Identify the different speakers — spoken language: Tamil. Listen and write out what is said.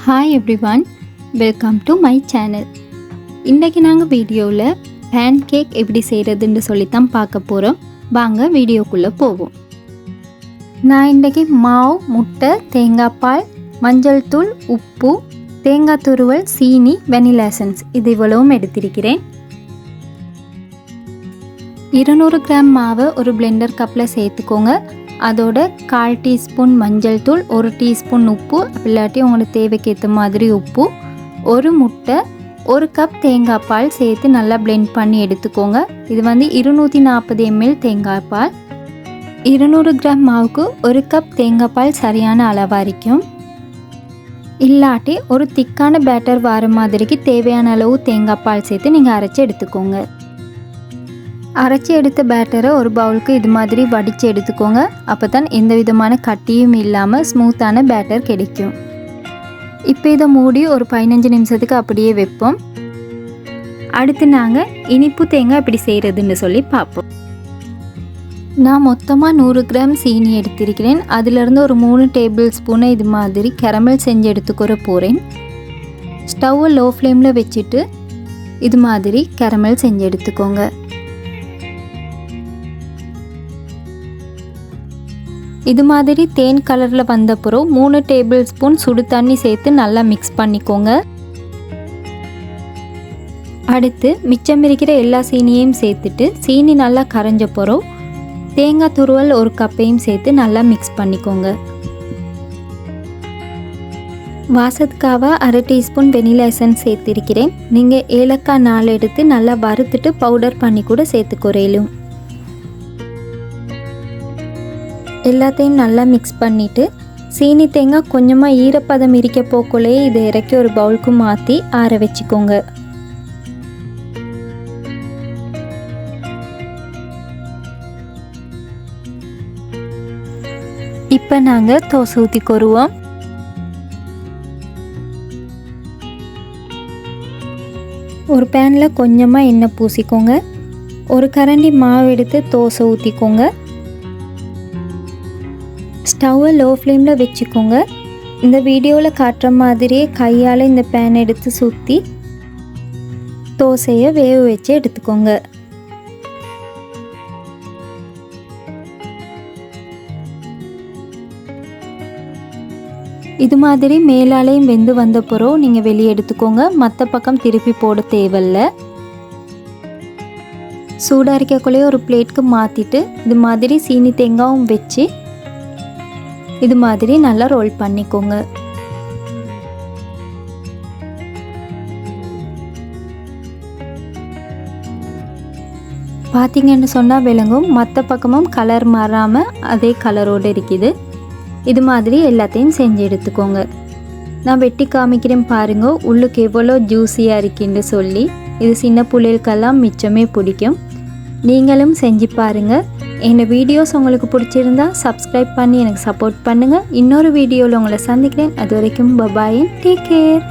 Speaker 1: Hi everyone, welcome to my channel. இன்றைக்கு நாங்கள் வீடியோவில் pancake எப்படி செய்கிறதுன்னு சொல்லித்தான் பார்க்க போகிறோம். வாங்க வீடியோக்குள்ளே போவோம். நான் இன்றைக்கி மாவு, முட்டை, தேங்காய் பால், மஞ்சள் தூள், உப்பு, தேங்காய் துருவல், சீனி, வெனிலா எசன்ஸ் இது இவ்வளவும் எடுத்திருக்கிறேன். 200 கிராம் மாவை ஒரு பிளெண்டர் கப்பில் சேர்த்துக்கோங்க. அதோட 1/4 டீஸ்பூன் மஞ்சள் தூள், 1 டீஸ்பூன் உப்பு, இல்லாட்டி உங்களுக்கு தேவைக்கு ஏற்ற மாதிரி உப்பு, ஒரு முட்டை, 1 கப் தேங்காய் பால் சேர்த்து நல்லா பிளெண்ட் பண்ணி எடுத்துக்கோங்க. இது 240 ml தேங்காய் பால். 200 கிராம் மாவுக்கு 1 கப் தேங்காய் பால் சரியான அளவாக இருக்கும். இல்லாட்டி ஒரு திக்கான பேட்டர் வர மாதிரிக்கு தேவையான அளவு தேங்காய் பால் சேர்த்து நீங்கள் அரைச்சி எடுத்துக்கோங்க. அரைச்சி எடுத்த பேட்டரை ஒரு பவுலுக்கு இது மாதிரி வடித்து எடுத்துக்கோங்க. அப்போ தான் எந்த விதமான கட்டியும் இல்லாமல் ஸ்மூத்தான பேட்டர் கிடைக்கும். இப்போ இதை மூடி ஒரு 15 நிமிஷத்துக்கு அப்படியே வைப்போம். அடுத்து நாங்கள் இனிப்பு தேங்காய் எப்படி செய்கிறதுன்னு சொல்லி பார்ப்போம். நான் மொத்தமாக 100 கிராம் சீனி எடுத்திருக்கிறேன். அதிலிருந்து ஒரு 3 டேபிள் ஸ்பூனை இது மாதிரி கேரமல் செஞ்சு எடுத்துக்கிற போகிறேன். ஸ்டவ்வை லோ ஃப்ளேமில் வச்சுட்டு இது மாதிரி கேரமல் செஞ்சு எடுத்துக்கோங்க. இது மாதிரி தேன் கலரில் வந்தப்புறம் 3 டேபிள் ஸ்பூன் சுடு தண்ணி சேர்த்து நல்லா மிக்ஸ் பண்ணிக்கோங்க. அடுத்து மிச்சம் இருக்கிற எல்லா சீனியையும் சேர்த்துட்டு சீனி நல்லா கரைஞ்ச பிறகு தேங்காய் துருவல் 1 கப்பையும் சேர்த்து நல்லா மிக்ஸ் பண்ணிக்கோங்க. வாசத்துக்காக 1/2 டீஸ்பூன் வெனிலா எசன்ஸ் சேர்த்திருக்கிறேன். நீங்கள் ஏலக்காய் 4 எடுத்து நல்லா வறுத்துட்டு பவுடர் பண்ணி கூட சேர்த்துக்கொறையிலும். எல்லாத்தையும் நல்லா மிக்ஸ் பண்ணிவிட்டு சீனி தேங்காய் கொஞ்சமாக ஈரப்பதம் இருக்க போக்குள்ளே இதை இறக்கி ஒரு பவுலுக்கு மாற்றி ஆற வச்சுக்கோங்க. இப்போ நாங்கள் தோசை ஊற்றி கொருவோம். ஒரு பேனில் கொஞ்சமாக எண்ணெய் பூசிக்கோங்க. ஒரு கரண்டி மாவு எடுத்து தோசை ஊற்றிக்கோங்க. ஸ்டவ்வை லோ ஃப்ளேமில் வச்சுக்கோங்க. இந்த வீடியோவில் காட்டுற மாதிரியே கையால் இந்த பேன் எடுத்து சுற்றி தோசையை வேக வச்சு எடுத்துக்கோங்க. இது மாதிரி மேலாலையும் வெந்து வந்த பிறகு நீங்கள் வெளியே எடுத்துக்கோங்க. மற்ற பக்கம் திருப்பி போட தேவையில்ல. சூடாக இருக்கக்குள்ளேயே ஒரு பிளேட்க்கு மாற்றிட்டு இது மாதிரி சீனி தேங்காயும் வச்சு இது மாதிரி நல்லா ரோல் பண்ணிக்கோங்க. பார்த்தீங்கன்னு சொன்னால் விளங்கும். மற்ற பக்கமும் கலர் மாறாமல் அதே கலரோடு இருக்குது. இது மாதிரி எல்லாத்தையும் செஞ்சு எடுத்துக்கோங்க. நான் வெட்டி காமிக்கிறேன் பாருங்க, உள்ளுக்கு எவ்வளோ ஜூஸியாக இருக்குன்னு சொல்லி. இது சின்ன பிள்ளைகளுக்கெல்லாம் மிச்சமே பிடிக்கும். நீங்களும் செஞ்சு பாருங்கள். இந்த வீடியோஸ் உங்களுக்கு பிடிச்சிருந்தா சப்ஸ்கிரைப் பண்ணி எனக்கு சப்போர்ட் பண்ணுங்கள். இன்னொரு வீடியோவில் உங்களை சந்திக்கிறேன். அது வரைக்கும் பபாய், டேக் கேர்.